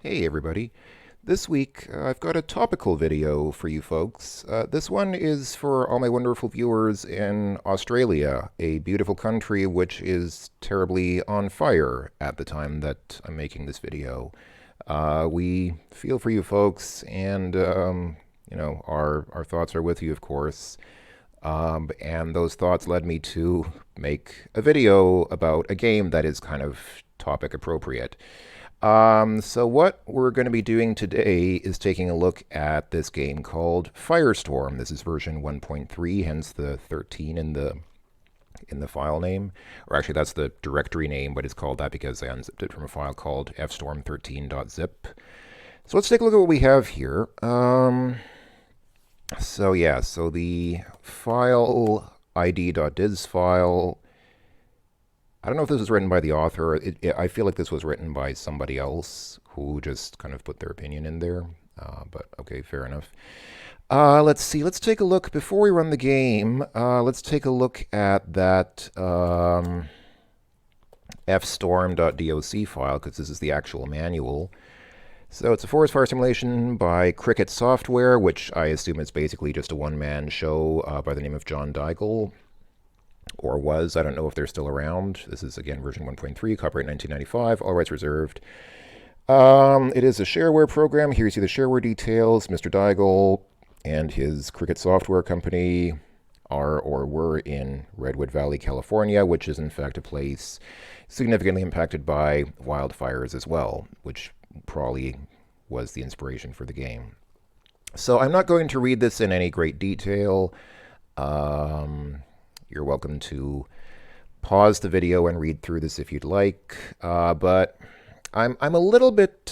Hey everybody. This week I've got a topical video for you folks. This one is for all my wonderful viewers in Australia, a beautiful country which is terribly on fire at the time that I'm making this video. We feel for you folks, and our thoughts are with you, of course. And those thoughts led me to make a video about a game that is kind of topic appropriate. So what we're going to be doing today is taking a look at this game called Firestorm. This is version 1.3, hence the 13 in the file name. Or actually, that's the directory name, but it's called that because I unzipped it from a file called fstorm13.zip. So let's take a look at what we have here. So the file id.diz file, I don't know if this was written by the author. I feel like this was written by somebody else who just kind of put their opinion in there. But okay, fair enough. Let's see. Let's take a look. Before we run the game, let's take a look at that fstorm.doc file, because this is the actual manual. So it's a forest fire simulation by Cricket Software, which I assume is basically just a one-man show by the name of John Daigle. Or was. I don't know if they're still around. This is, again, version 1.3, copyright 1995, all rights reserved. It is a shareware program. Here you see the shareware details. Mr. Daigle and his Cricket Software Company are or were in Redwood Valley, California, which is, in fact, a place significantly impacted by wildfires as well, which probably was the inspiration for the game. So I'm not going to read this in any great detail. You're welcome to pause the video and read through this if you'd like, but I'm a little bit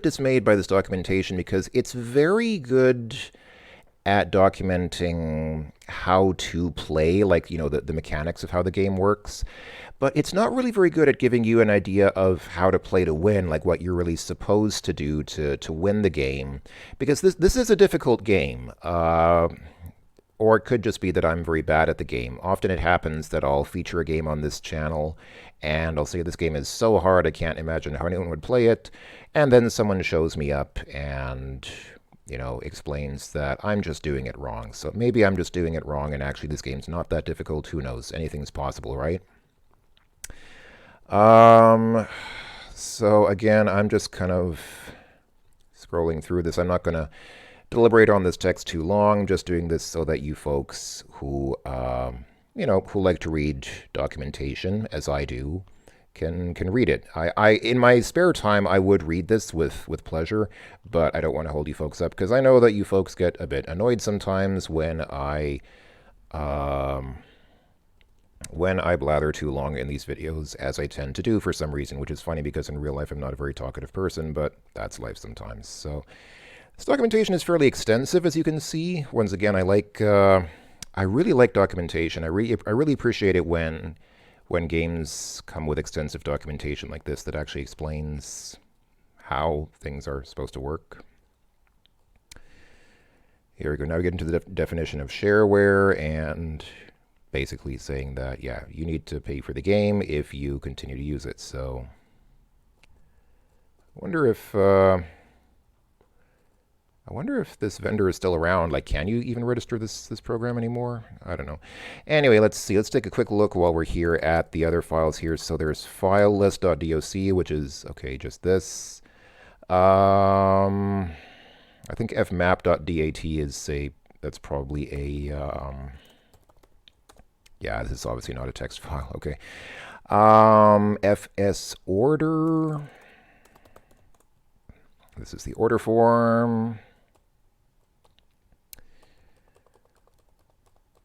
dismayed by this documentation because it's very good at documenting how to play, like the mechanics of how the game works. But it's not really very good at giving you an idea of how to play to win, like what you're really supposed to do to win the game, because this is a difficult game. Or it could just be that I'm very bad at the game. Often it happens that I'll feature a game on this channel, and I'll say this game is so hard I can't imagine how anyone would play it, and then someone shows me up and, explains that I'm just doing it wrong. So maybe I'm just doing it wrong, and actually this game's not that difficult. Who knows? Anything's possible, right? So again, I'm just kind of scrolling through this. I'm not going to deliberate on this text too long. I'm just doing this so that you folks who like to read documentation, as I do, can read it. I in my spare time I would read this with pleasure, but I don't want to hold you folks up because I know that you folks get a bit annoyed sometimes when I blather too long in these videos, as I tend to do for some reason, which is funny because in real life I'm not a very talkative person, but that's life sometimes. So this documentation is fairly extensive, as you can see. Once again, I really like documentation. I really appreciate it when games come with extensive documentation like this that actually explains how things are supposed to work. Here we go. Now we get into the definition of shareware, and basically saying that, yeah, you need to pay for the game if you continue to use it. So I wonder if this vendor is still around. Like, can you even register this program anymore? I don't know. Anyway, let's see. Let's take a quick look while we're here at the other files here. So there's file list.doc, which is, okay, just this. I think fmap.dat is that's probably a, yeah, this is obviously not a text file. Okay. fs order. This is the order form.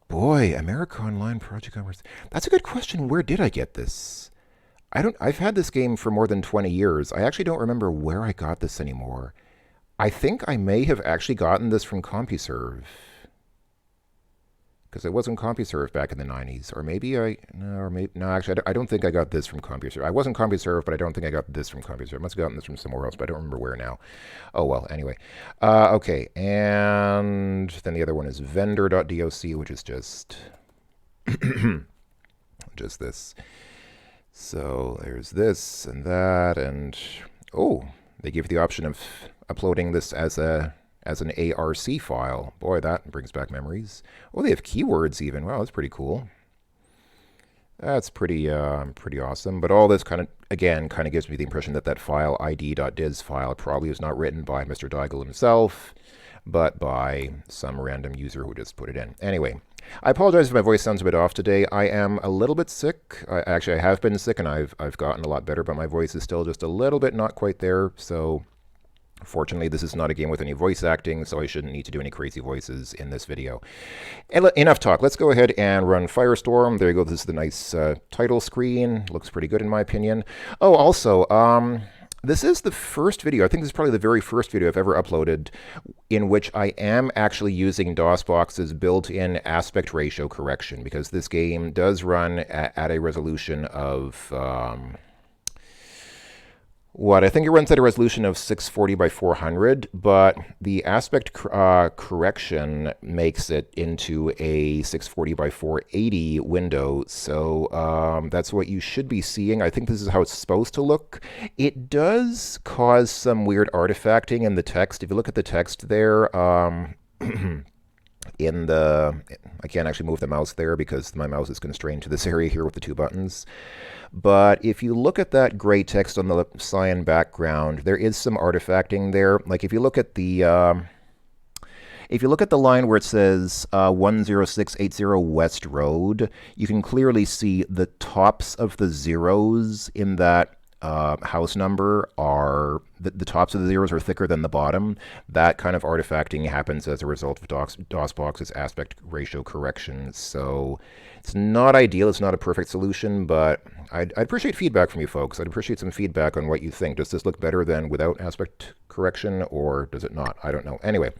Boy, America Online Project Conference. That's a good question. Where did I get this? I've had this game for more than 20 years. I actually don't remember where I got this anymore. I think I may have actually gotten this from CompuServe, because it wasn't CompuServe back in the 90s. Or maybe no, actually, I don't think I got this from CompuServe. I wasn't CompuServe, but I don't think I got this from CompuServe. I must have gotten this from somewhere else, but I don't remember where now. Oh, well, anyway. Okay, and then the other one is vendor.doc, which is just, just this. So there's this and that, and oh, they give you the option of uploading this as an ARC file. Boy, that brings back memories. Oh, they have keywords even. Wow, that's pretty cool. That's pretty awesome. But all this kind of gives me the impression that that file id.dis file probably was not written by Mr. Deigel himself, but by some random user who just put it in. Anyway, I apologize if my voice sounds a bit off today. I am a little bit sick. I have been sick, and I've gotten a lot better, but my voice is still just a little bit not quite there. So fortunately, this is not a game with any voice acting, so I shouldn't need to do any crazy voices in this video. Enough talk. Let's go ahead and run Firestorm. There you go. This is the nice title screen. Looks pretty good in my opinion. Oh, also, this is the first video, I think this is probably the very first video I've ever uploaded in which I am actually using DOSBox's built-in aspect ratio correction, because this game does run at a resolution of... I think it runs at a resolution of 640 by 400, but the aspect correction makes it into a 640 by 480 window. So that's what you should be seeing. I think this is how it's supposed to look. It does cause some weird artifacting in the text. If you look at the text there, I can't actually move the mouse there because my mouse is constrained to this area here with the two buttons. But if you look at that gray text on the cyan background, there is some artifacting there. Like if you look at the line where it says 10680 West Road, you can clearly see the tops of the zeros in that house number are, the tops of the zeros are thicker than the bottom. That kind of artifacting happens as a result of DOSBox's aspect ratio correction. So it's not ideal, it's not a perfect solution, but I'd appreciate feedback from you folks. I'd appreciate some feedback on what you think. Does this look better than without aspect correction, or does it not? I don't know. Anyway,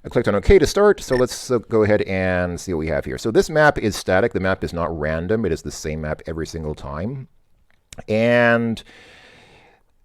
I clicked on OK to start, so let's go ahead and see what we have here. So this map is static. The map is not random. It is the same map every single time. And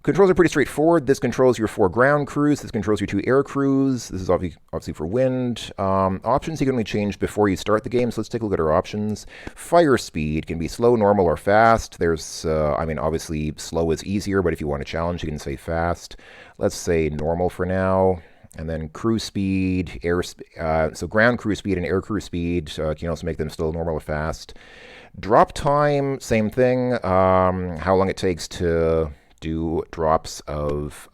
controls are pretty straightforward. This controls your 4 ground crews. This controls your 2 air crews. This is obviously for wind. Options you can only change before you start the game, so let's take a look at our options. Fire speed can be slow, normal, or fast. There's, obviously slow is easier, but if you want a challenge, you can say fast. Let's say normal for now. And then crew speed, so ground crew speed and air crew speed, you can also make them still normal or fast. Drop time, same thing. How long it takes to do drops of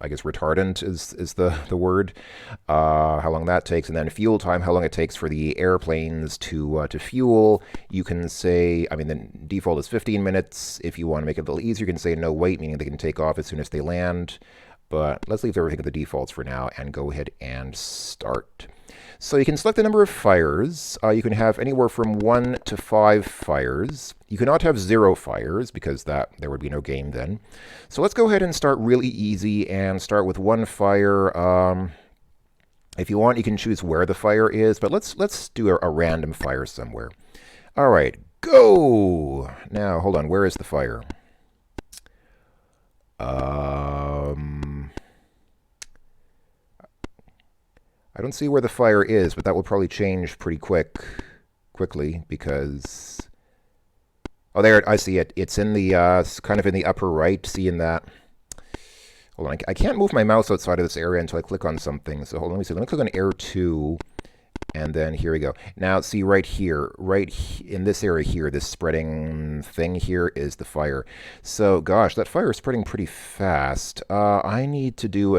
I guess retardant is the word. How long that takes, and then fuel time, how long it takes for the airplanes to fuel. You can say, the default is 15 minutes. If you want to make it a little easier, you can say no wait, meaning they can take off as soon as they land. But let's leave everything at the defaults for now and go ahead and start. So you can select the number of fires. You can have anywhere from 1 to 5 fires. You cannot have 0 fires because there would be no game then. So let's go ahead and start really easy and start with 1 fire. If you want, you can choose where the fire is, but let's do a random fire somewhere. All right, go! Now, hold on, where is the fire? I don't see where the fire is, but that will probably change pretty quickly because... Oh, there, I see it. It's in the, kind of in the upper right, seeing that. Hold on, I can't move my mouse outside of this area until I click on something. So hold on, let me see. Let me click on Air 2, and then here we go. Now, see right here, in this area here, this spreading thing here is the fire. So, gosh, that fire is spreading pretty fast. I need to do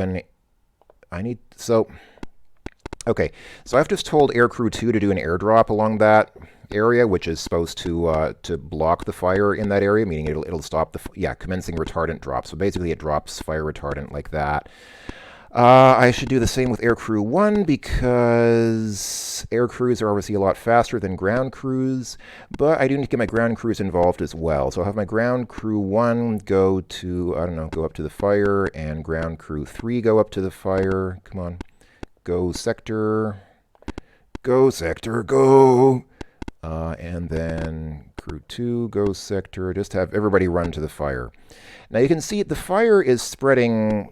okay, so I've just told Aircrew 2 to do an airdrop along that area, which is supposed to block the fire in that area, meaning it'll stop the commencing retardant drop. So basically, it drops fire retardant like that. I should do the same with Aircrew 1 because air crews are obviously a lot faster than ground crews, but I do need to get my ground crews involved as well. So I'll have my ground crew 1 go to, go up to the fire, and ground crew 3 go up to the fire. Come on. Go sector, go! And then crew 2 goes sector. Just have everybody run to the fire. Now you can see the fire is spreading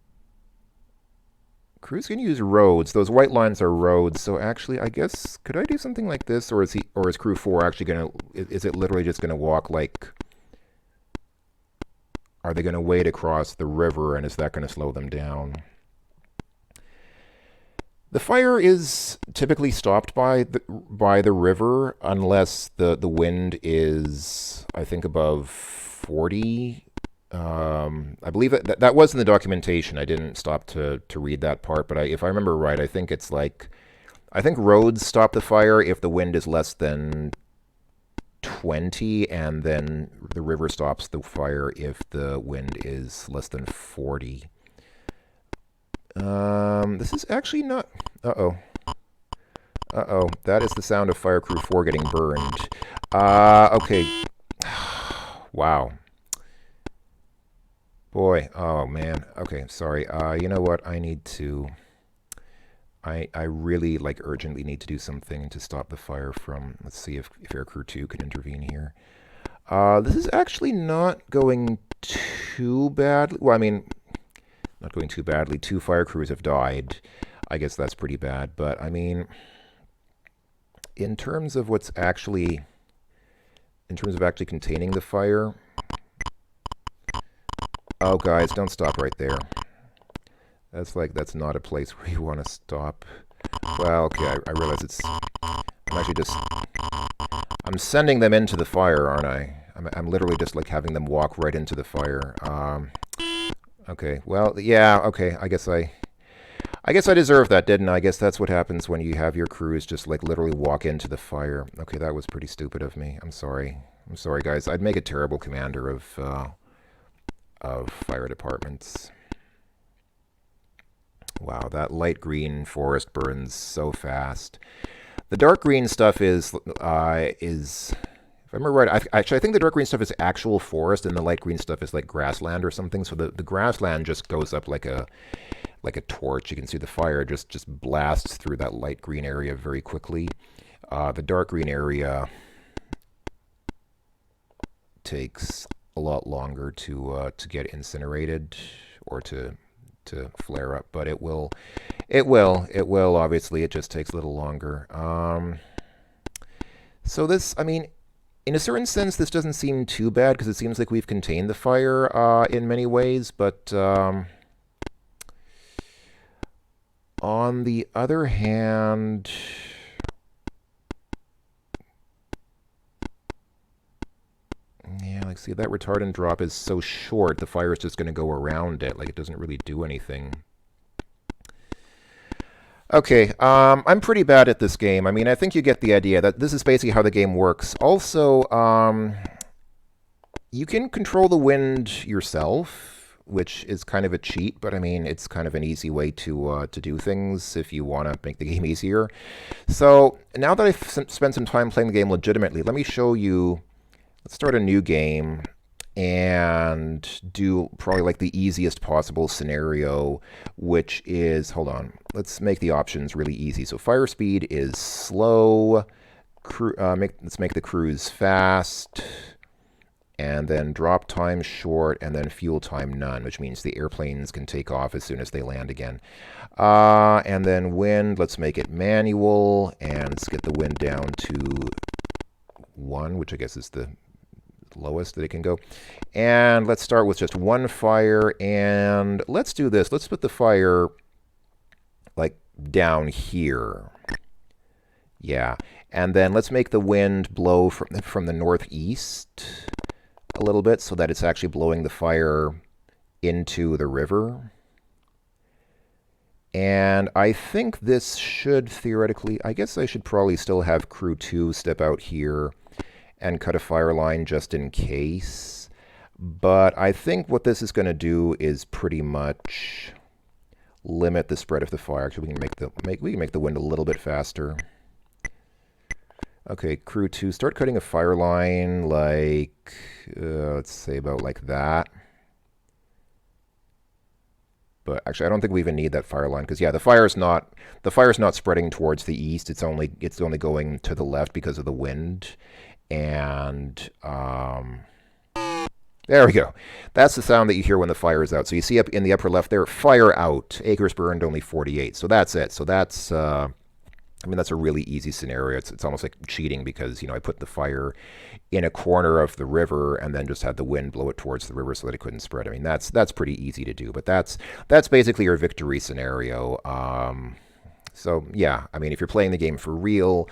Crew's gonna use roads. Those white lines are roads. So actually, I guess could I do something like this, or is Crew 4 actually gonna? Is it literally just gonna walk like? Are they gonna wade across the river, and is that gonna slow them down? The fire is typically stopped by the river unless the wind is, I think, above 40. I believe that was in the documentation. I didn't stop to read that part, but if I remember right, I think it's like, I think roads stop the fire if the wind is less than 20, and then the river stops the fire if the wind is less than 40. This is actually not... Uh-oh. Uh-oh. That is the sound of Fire Crew 4 getting burned. Okay. Wow. Boy. Oh, man. Okay, sorry. You know what? I need to... I really, like, urgently need to do something to stop the fire from... Let's see if Air Crew 2 can intervene here. This is actually not going too badly. Well, I mean... Not going too badly. 2 fire crews have died. I guess that's pretty bad. But, I mean, in terms of what's actually... In terms of actually containing the fire... Oh, guys, don't stop right there. That's not a place where you want to stop. Well, okay, I realize it's... I'm actually just... I'm sending them into the fire, aren't I? I'm literally just, like, having them walk right into the fire. Okay, well, yeah, okay, I guess I deserve that, didn't I? I guess that's what happens when you have your crews just, like, literally walk into the fire. Okay, that was pretty stupid of me. I'm sorry. I'm sorry, guys. I'd make a terrible commander of fire departments. Wow, that light green forest burns so fast. The dark green stuff is if I remember right, I think the dark green stuff is actual forest, and the light green stuff is like grassland or something. So the grassland just goes up like a torch. You can see the fire just blasts through that light green area very quickly. The dark green area takes a lot longer to get incinerated or to flare up, but it will. Obviously, it just takes a little longer. So this, I mean, in a certain sense, this doesn't seem too bad because it seems like we've contained the fire in many ways. But on the other hand, yeah, like, see, that retardant drop is so short, the fire is just going to go around it. Like, it doesn't really do anything. Okay, I'm pretty bad at this game. I mean, I think you get the idea that this is basically how the game works. Also, you can control the wind yourself, which is kind of a cheat, but I mean, it's kind of an easy way to do things if you want to make the game easier. So, now that I've spent some time playing the game legitimately, let me show you... Let's start a new game and do probably like the easiest possible scenario, which is, hold on, let's make the options really easy. So fire speed is slow, let's make the cruise fast, and then drop time short, and then fuel time none, which means the airplanes can take off as soon as they land again. And then wind, let's make it manual, and let's get the wind down to 1, which I guess is the lowest that it can go. And let's start with just 1 fire, and let's do this. Let's put the fire like down here. Yeah. And then let's make the wind blow from the northeast a little bit so that it's actually blowing the fire into the river. And I think this should theoretically, I guess I should probably still have crew 2 step out here and cut a fire line just in case. But I think what this is going to do is pretty much limit the spread of the fire. Actually, we can make the wind a little bit faster. Okay, crew 2, start cutting a fire line like, let's say about like that. But actually, I don't think we even need that fire line because, yeah, the fire's not spreading towards the east. It's only going to the left because of the wind. And there There we go. That's the sound that you hear when the fire is out. So you see up in the upper left there, fire out. Acres burned, only 48. So that's it. So that's, I mean, that's a really easy scenario. It's almost like cheating because, I put the fire in a corner of the river and then just had the wind blow it towards the river so that it couldn't spread. I mean, that's pretty easy to do. But that's basically your victory scenario. So yeah, I mean, if you're playing the game for real,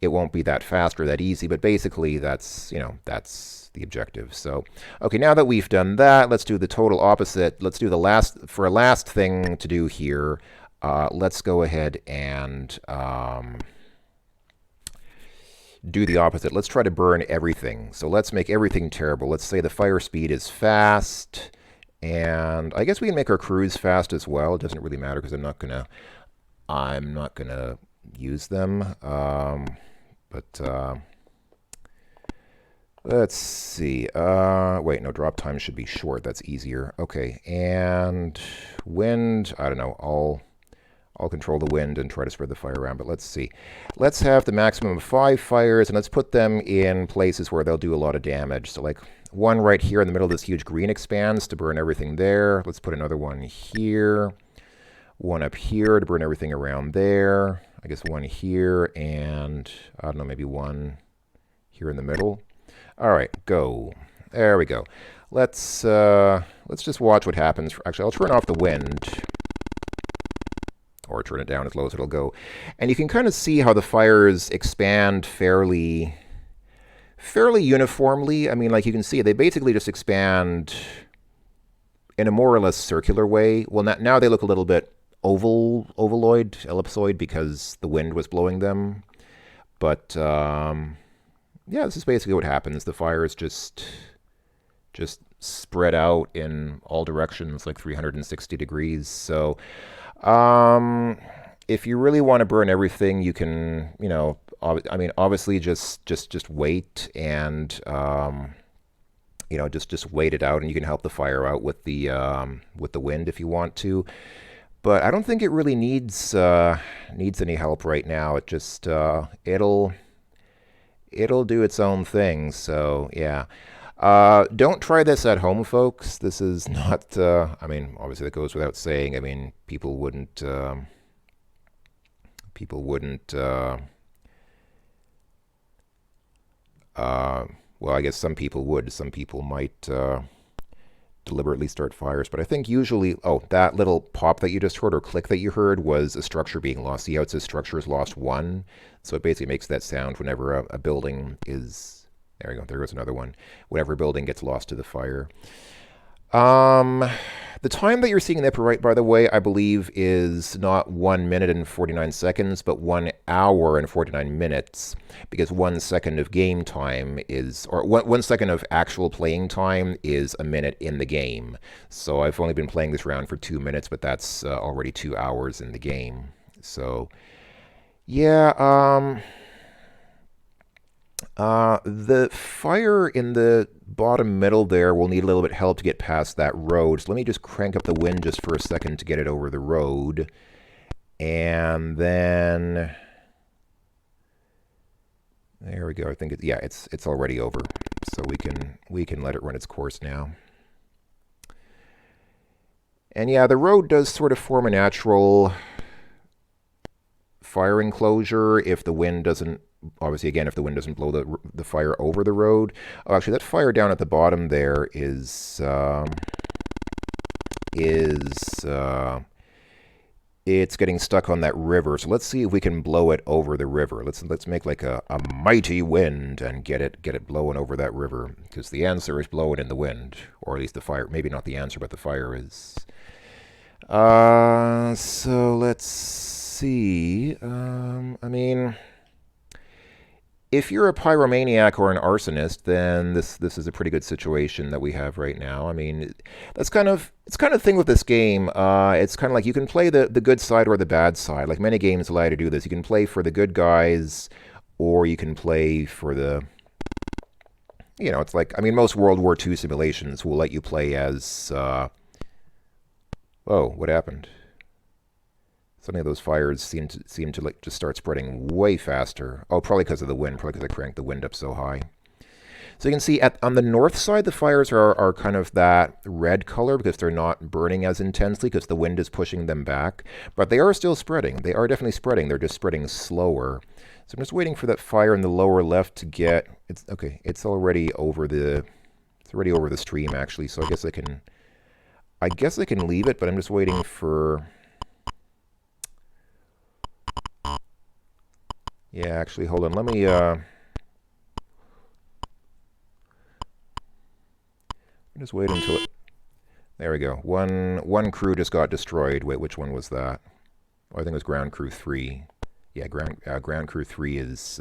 it won't be that fast or that easy. But basically, that's that's the objective. So okay, now that we've done that, let's do the total opposite. Let's do the last thing to do here. Let's go ahead and do the opposite. Let's try to burn everything. So let's make everything terrible. Let's say the fire speed is fast, and I guess we can make our crews fast as well. It doesn't really matter because I'm not gonna use them. But let's see. Wait, no, drop time should be short. That's easier. Okay, and wind. I don't know. I'll control the wind and try to spread the fire around, but let's see. Let's have the maximum of 5 fires, and let's put them in places where they'll do a lot of damage. So like one right here in the middle of this huge green expanse to burn everything there. Let's put another one here. One up here to burn everything around there. I guess one here, and I don't know, maybe one here in the middle. All right, go. There we go. Let's just watch what happens. Actually, I'll turn off the wind, or turn it down as low as it'll go. And you can kind of see how the fires expand fairly uniformly. I mean, like you can see, they basically just expand in a more or less circular way. Well, now they look a little bit ovaloid, ellipsoid, because the wind was blowing them. But yeah, this is basically what happens. The fires just spread out in all directions, like 360 degrees. So if you really want to burn everything, you can, I mean, obviously just wait and, just wait it out, and you can help the fire out with the wind if you want to. But I don't think it really needs any help right now. It just it'll do its own thing. So yeah. Don't try this at home, folks. This is not, I mean, obviously that goes without saying. I mean, people wouldn't, well, I guess some people would. Some people might deliberately start fires. But I think usually, that little pop that you just heard or click that you heard was a structure being lost. See how it says structure is lost 1? So it basically makes that sound whenever a building is... There we go. There goes another one. Whenever a building gets lost to the fire. The time that you're seeing in the upper right, by the way, I believe is not 1 minute and 49 seconds, but 1 hour and 49 minutes, because 1 second of game time is, or 1 second of actual playing time is a minute in the game. So I've only been playing this round for 2 minutes, but that's already 2 hours in the game. So, yeah, the fire in the bottom middle there will need a little bit of help to get past that road. So let me just crank up the wind just for a second to get it over the road. And then... There we go. I think it's already over. So we can let it run its course now. And yeah, the road does sort of form a natural fire enclosure if the wind doesn't... Obviously, again, if the wind doesn't blow the fire over the road. Oh, actually, that fire down at the bottom there is it's getting stuck on that river. So let's see if we can blow it over the river. Let's make like a mighty wind and get it blowing over that river, because the answer is blowing in the wind, or at least the fire. Maybe not the answer, but the fire is. So let's see. I mean, if you're a pyromaniac or an arsonist, then this is a pretty good situation that we have right now. I mean, it's kind of the thing with this game. It's kind of like you can play the good side or the bad side. Like many games allow you to do this. You can play for the good guys, or you can play for the... it's like, I mean, most World War II simulations will let you play as... Whoa, what happened? Suddenly those fires seem to like just start spreading way faster. Oh, probably because of the wind. Probably because I cranked the wind up so high. So you can see on the north side, the fires are kind of that red color because they're not burning as intensely because the wind is pushing them back. But they are still spreading. They are definitely spreading. They're just spreading slower. So I'm just waiting for that fire in the lower left to get... Okay, it's already over the... It's already over the stream, actually. So I guess I can... leave it, but I'm just waiting for... Yeah, actually, hold on. Let me... Just wait until it... There we go. One crew just got destroyed. Wait, which one was that? Oh, I think it was Ground Crew 3. Yeah, Ground Crew 3 is...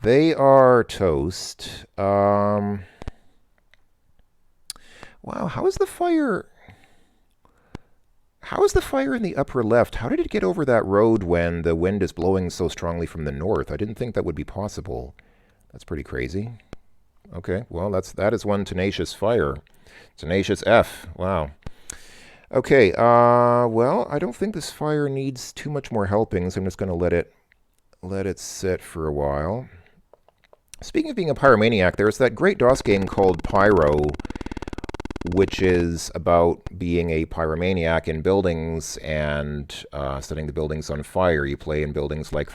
they are toast. Wow, how is the fire... How is the fire in the upper left? How did it get over that road when the wind is blowing so strongly from the north? I didn't think that would be possible. That's pretty crazy. Okay, well, that is one tenacious fire. Tenacious F. Wow. Okay, well, I don't think this fire needs too much more helping, so I'm just going to let it sit for a while. Speaking of being a pyromaniac, there's that great DOS game called Pyro, which is about being a pyromaniac in buildings and setting the buildings on fire. You play in buildings like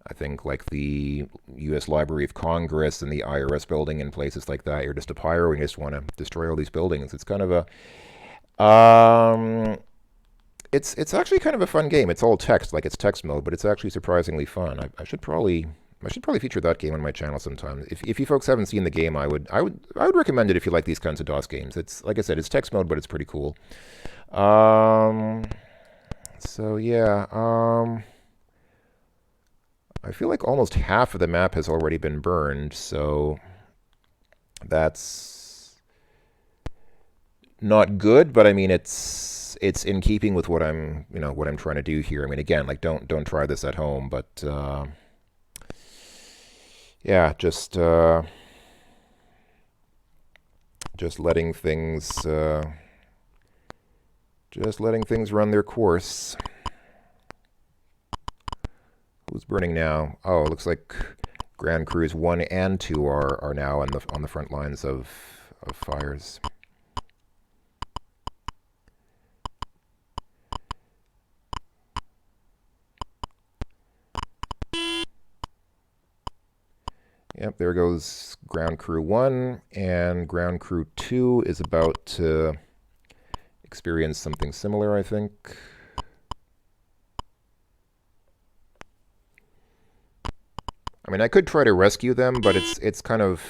I think like the U.S. Library of Congress and the IRS building and places like that. You're just a pyro and you just want to destroy all these buildings. It's kind of a... it's actually kind of a fun game. It's all text, like it's text mode, but it's actually surprisingly fun. I should probably feature that game on my channel sometime. If you folks haven't seen the game, I would recommend it if you like these kinds of DOS games. It's, like I said, it's text mode, but it's pretty cool. So yeah, I feel like almost half of the map has already been burned, so that's not good, but I mean it's in keeping with what I'm trying to do here. I mean, again, like don't try this at home, but yeah, just letting things run their course. Who's burning now? Oh, it looks like Ground Crews 1 and 2 are now on the front lines of fires. Yep, there goes Ground Crew 1, and Ground Crew 2 is about to experience something similar, I think. I mean, I could try to rescue them, but it's kind of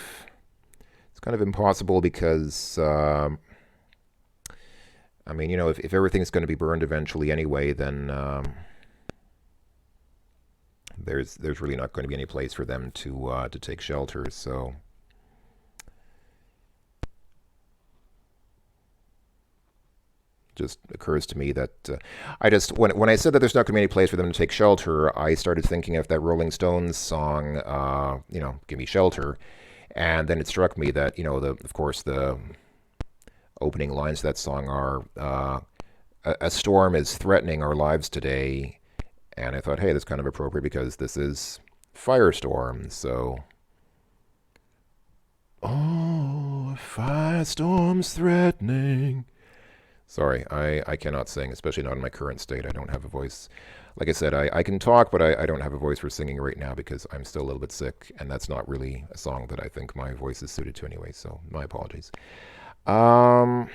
impossible because I mean, if everything's going to be burned eventually anyway, then there's really not going to be any place for them to take shelter. So just occurs to me that when I said that there's not going to be any place for them to take shelter, I started thinking of that Rolling Stones song, "Give Me Shelter," and then it struck me that of course the opening lines of that song are a storm is threatening our lives today, and I thought, hey, that's kind of appropriate because this is Firestorm, so. Oh, a firestorm's threatening. Sorry, I cannot sing, especially not in my current state. I don't have a voice. Like I said, I can talk, but I don't have a voice for singing right now because I'm still a little bit sick, and that's not really a song that I think my voice is suited to anyway, so my apologies. I'm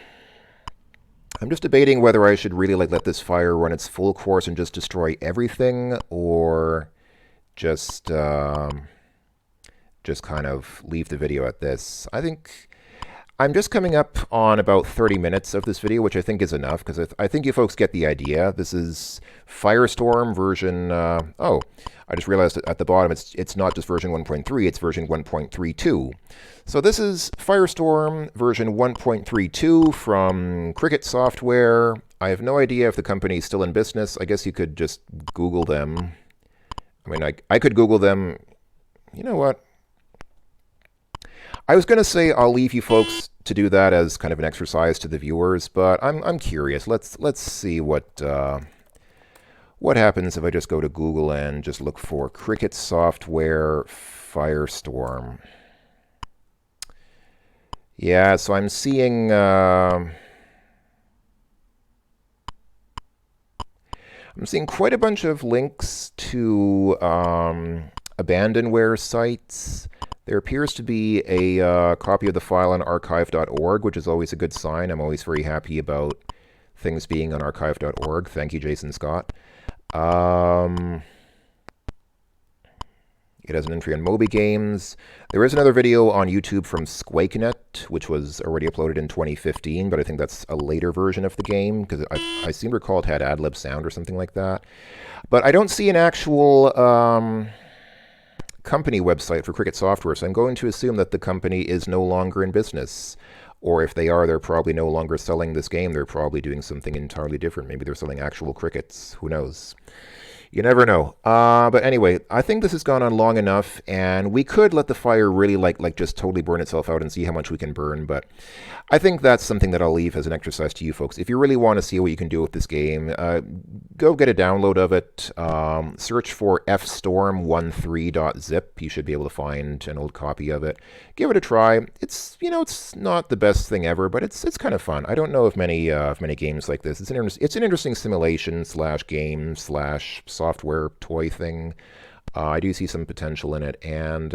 just debating whether I should really let this fire run its full course and just destroy everything, or just kind of leave the video at this. I think I'm just coming up on about 30 minutes of this video, which I think is enough, because I think you folks get the idea. This is Firestorm version... oh, I just realized at the bottom it's not just version 1.3, it's version 1.32. So this is Firestorm version 1.32 from Cricket Software. I have no idea if the company is still in business. I guess you could just Google them. I mean, I could Google them. You know what? I was going to say I'll leave you folks to do that as kind of an exercise to the viewers, but I'm curious. Let's see what happens if I just go to Google and just look for Cricket Software Firestorm. Yeah, so I'm seeing quite a bunch of links to abandonware sites. There appears to be a copy of the file on archive.org, which is always a good sign. I'm always very happy about things being on archive.org. Thank you, Jason Scott. It has an entry on Moby Games. There is another video on YouTube from SquakeNet, which was already uploaded in 2015, but I think that's a later version of the game, because I seem to recall it had ad-lib sound or something like that. But I don't see an actual company website for Cricket Software, so I'm going to assume that the company is no longer in business. Or if they are, they're probably no longer selling this game. They're probably doing something entirely different. Maybe they're selling actual crickets. Who knows? You never know. But anyway, I think this has gone on long enough, and we could let the fire really like just totally burn itself out and see how much we can burn. But I think that's something that I'll leave as an exercise to you folks. If you really want to see what you can do with this game, go get a download of it. Search for fstorm13.zip. You should be able to find an old copy of it. Give it a try. It's it's not the best thing ever, but it's kind of fun. I don't know of many games like this. It's an interesting simulation slash game slash software toy thing. I do see some potential in it, and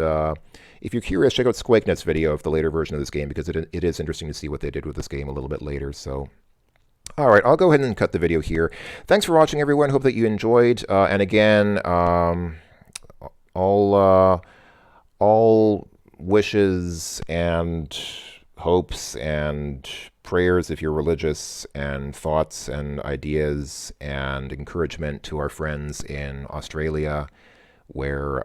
if you're curious, check out SquakeNet's video of the later version of this game, because it is interesting to see what they did with this game a little bit later. So, all right, I'll go ahead and cut the video here. Thanks for watching, everyone. Hope that you enjoyed. And again, all wishes and hopes and prayers, if you're religious, and thoughts and ideas and encouragement to our friends in Australia, where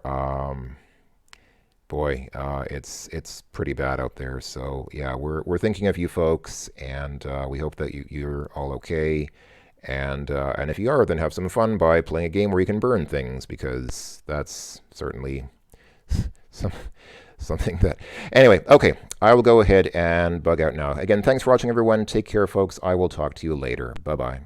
boy, it's pretty bad out there. So yeah, we're thinking of you folks, and we hope that you're all okay. And if you are, then have some fun by playing a game where you can burn things, because that's certainly something that... Anyway, okay, I will go ahead and bug out now. Again, thanks for watching, everyone. Take care, folks. I will talk to you later. Bye-bye.